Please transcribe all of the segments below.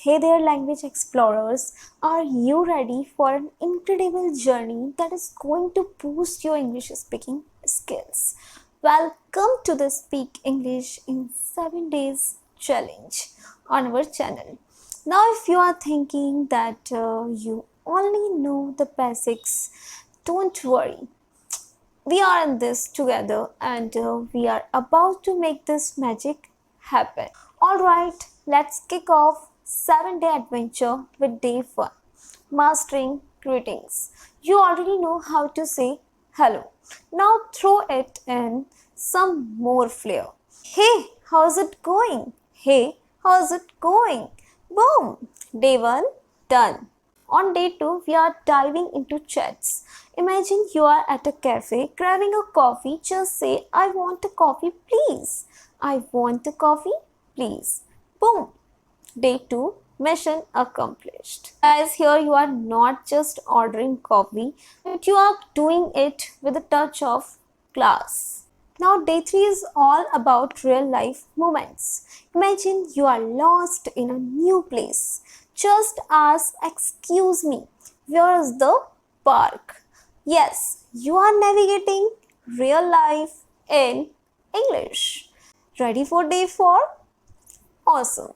Hey there, language explorers. Are you ready for an incredible journey that is going to boost your English speaking skills? Welcome to the Speak English in 7 Days challenge on our channel. Now, if you are thinking that you only know the basics, don't worry. We are in this together and we are about to make this magic happen. Alright, let's kick off 7-day adventure with day 1. Mastering greetings. You already know how to say hello. Now throw it in some more flair. Hey, how's it going? Hey, how's it going? Boom! Day 1 done. On day 2, we are diving into chats. Imagine you are at a cafe grabbing a coffee. Just say, I want a coffee, please. I want a coffee, please. Boom. Day 2, mission accomplished. Guys, here you are not just ordering coffee, but you are doing it with a touch of class. Now, day 3 is all about real life moments. Imagine you are lost in a new place. Just ask, excuse me, where is the park? Yes, you are navigating real life in English. Ready for day 4? Awesome.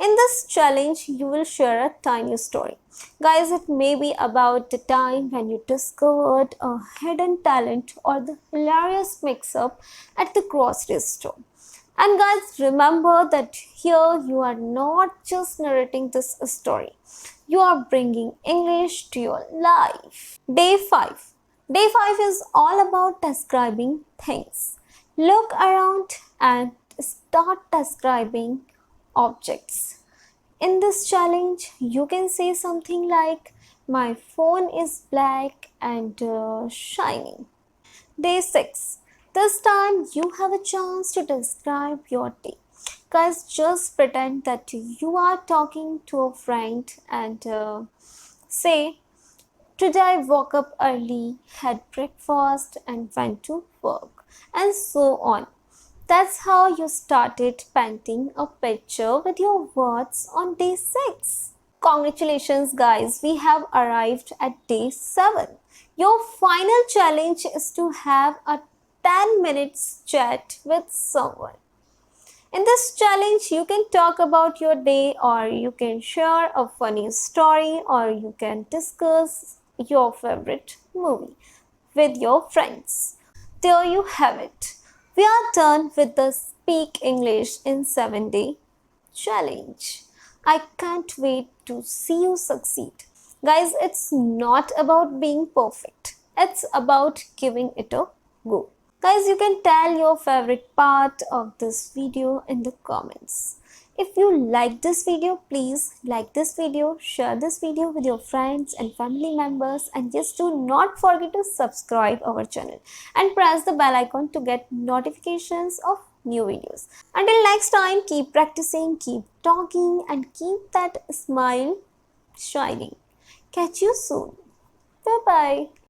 In this challenge, you will share a tiny story. Guys, it may be about the time when you discovered a hidden talent or the hilarious mix-up at the grocery store. And guys, remember that here you are not just narrating this story. You are bringing English to your life. Day 5. Day 5 is all about describing things. Look around and start describing objects. In this challenge, you can say something like, my phone is black and shiny. Day 6. This time you have a chance to describe your day. Guys, just pretend that you are talking to a friend and say, today I woke up early, had breakfast and went to work, and so on. That's how you started painting a picture with your words on day 6. Congratulations guys, we have arrived at day 7. Your final challenge is to have a 10 minutes chat with someone. In this challenge, you can talk about your day, or you can share a funny story, or you can discuss your favorite movie with your friends. There you have it. We are done with the Speak English in 7-day challenge. I can't wait to see you succeed. Guys, it's not about being perfect. It's about giving it a go. Guys, you can tell your favorite part of this video in the comments. If you like this video, please like this video, share this video with your friends and family members, and just do not forget to subscribe our channel and press the bell icon to get notifications of new videos. Until next time, keep practicing, keep talking, and keep that smile shining. Catch you soon. Bye-bye.